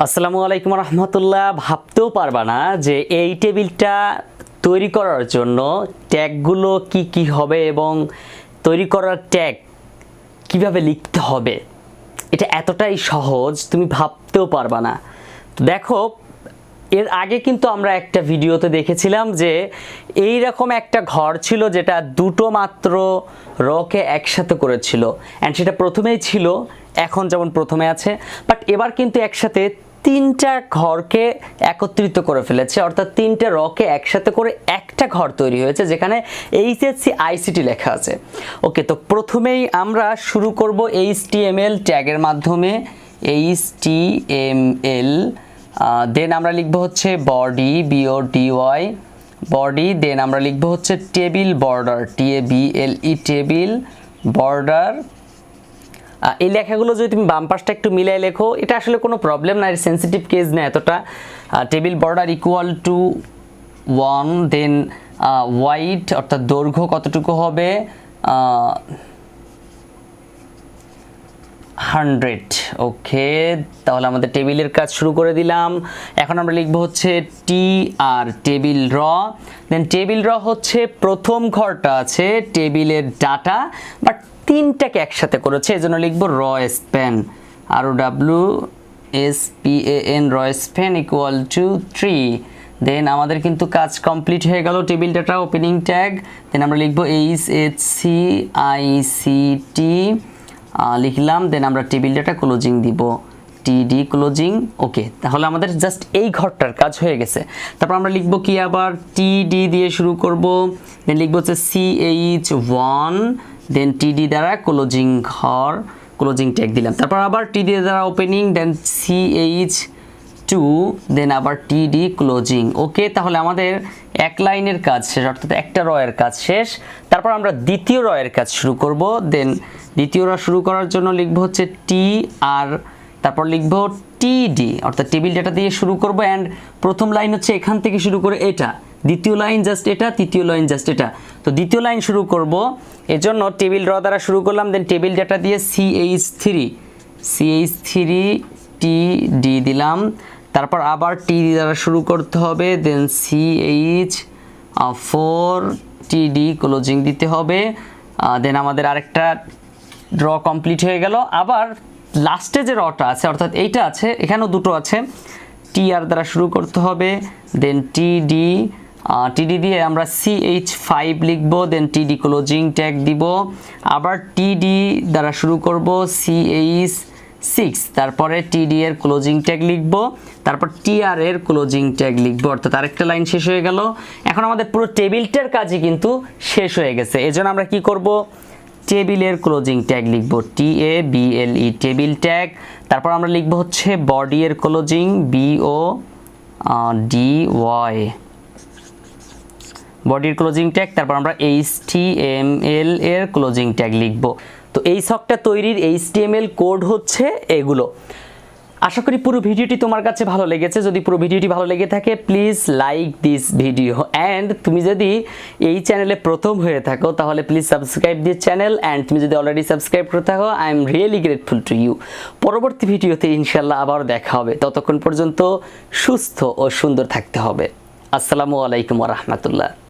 আসসালামু আলাইকুম রহমতুল্লাহ। ভাবতেও পারবা না যে এই টেবিলটা তৈরি করার জন্য ট্যাগগুলো কি হবে এবং তৈরি করার ট্যাগ কিভাবে লিখতে হবে, এটা এতটাই সহজ তুমি ভাবতেও পারবা না। তো দেখো, এর আগে কিন্তু আমরা একটা ভিডিওতে দেখেছিলাম যে এই রকম একটা ঘর ছিল যেটা দুটো মাত্র রকে একসাথে করেছিল, অ্যান্ড সেটা প্রথমেই ছিল, এখন যেমন প্রথমে আছে, বাট এবার কিন্তু একসাথে তিনটা ঘরকে একত্রিত করে ফেলেছে, অর্থাৎ তিনটা রকে একসাথে করে একটা ঘর তৈরি হয়েছে যেখানে HSC ICT লেখা আছে। ওকে, তো প্রথমেই আমরা শুরু করব HTML ট্যাগের মাধ্যমে। HTML দেন আমরা লিখব হচ্ছে বডি, BODY বডি, দেন আমরা লিখব হচ্ছে table border, TABLE table border. এই লেখাগুলো যদি তুমি বাম পাশটা একটু মিলাই লেখো, এটা আসলে কোনো প্রবলেম না, সেন্সিটিভ কেস না এতটা। Table border equal to 1, then wide অর্থাৎ দৈর্ঘ্য কতটুকু হবে 100। ওকে, তাহলে আমাদের টেবিলের কাজ শুরু করে দিলাম। এখন আমরা লিখব হচ্ছে TR টেবিল র, দেন টেবিল র হচ্ছে প্রথম ঘরটা আছে টেবিলের ডাটা, বাট তিনটাকে একসাথে করেছে, এজন্য লিখব Rawspan, ROWSPAN Rawspan equal to 3। দেন আমাদের কিন্তু কাজ কমপ্লিট হয়ে গেল। টেবিল ডাটা ওপেনিং ট্যাগ, দেন আমরা লিখব HSC ICT লিখলাম, দেন আমরা টেবিল ডাটা ক্লোজিং দিব, TD ক্লোজিং। ওকে, তাহলে আমাদের জাস্ট এই ঘরটার কাজ হয়ে গেছে। তারপর আমরা লিখব কি, আবার TD দিয়ে শুরু করব, দেন লিখব হচ্ছে CH1, দেন TD দ্বারা ক্লোজিং ঘর, ক্লোজিং ট্যাগ দিলাম। তারপর আবার TD দ্বারা ওপেনিং, দেন CH2, দেন আবার TD ক্লোজিং। ওকে, তাহলে আমাদের এক লাইনের কাজ শেষ, অর্থাৎ একটা রয়ের কাজ শেষ। তারপর আমরা দ্বিতীয় রয়ের কাজ শুরু করব। দেন দ্বিতীয় র শুরু করার জন্য লিখব হচ্ছে TR, তারপর লিখব TD, অর্থাৎ টেবিল ডাটা দিয়ে শুরু করব, অ্যান্ড প্রথম লাইন হচ্ছে এখান থেকে শুরু করে এটা, দ্বিতীয় লাইন জাস্ট এটা, তৃতীয় লাইন জাস্ট এটা। তো দ্বিতীয় লাইন শুরু করব, এজন্য টেবিল র দ্বারা শুরু করলাম, দেন টেবিল ডাটা দিয়ে CH3 TD দিলাম। তারপর আবার TD দ্বারা শুরু করতে হবে, দেন CH4 TD ক্লোজিং দিতে হবে। দেন আমাদের আরেকটা র কমপ্লিট হয়ে গেল। আবার লাস্টে যে রটা আছে, অর্থাৎ এইটা আছে, এখানেও দুটো আছে, TR দ্বারা শুরু করতে হবে, দেন TD দিয়ে আমরা CH5 লিখব, দেন TD ক্লোজিং ট্যাগ দিব। আবার TD দ্বারা শুরু করব, CH6, তারপরে TD এর ক্লোজিং ট্যাগ লিখব, তারপর TR এর ক্লোজিং ট্যাগ লিখব, অর্থাৎ আরেকটা লাইন শেষ হয়ে গেল। এখন আমাদের পুরো টেবিলটার কাজই কিন্তু শেষ হয়ে গেছে। এজন্য আমরা কি করব, টেবিলের ক্লোজিং ট্যাগ লিখব, TABLE টেবিল ট্যাগ। তারপর আমরা লিখব হচ্ছে বডি এর ক্লোজিং, BODY বডির ক্লোজিং ট্যাগ। তারপর আমরা HTML এর ক্লোজিং ট্যাগ লিখব। তো এই ছকটা তৈরির HTML কোড হচ্ছে এগুলো। আশা করি পুরো ভিডিওটি তোমার কাছে ভালো লেগেছে। যদি পুরো ভিডিওটি ভালো লেগে থাকে, please like this video, and তুমি যদি এই চ্যানেলে প্রথম হয়ে থাকো তাহলে please subscribe this channel, and তুমি যদি অলরেডি সাবস্ক্রাইব করে থাকো, I am really grateful to you. পরবর্তী ভিডিওতে ইনশাল্লাহ আবার দেখা হবে, ততক্ষণ পর্যন্ত সুস্থ ও সুন্দর থাকতে হবে। আসসালামু আলাইকুম ওয়া রাহমাতুল্লাহ।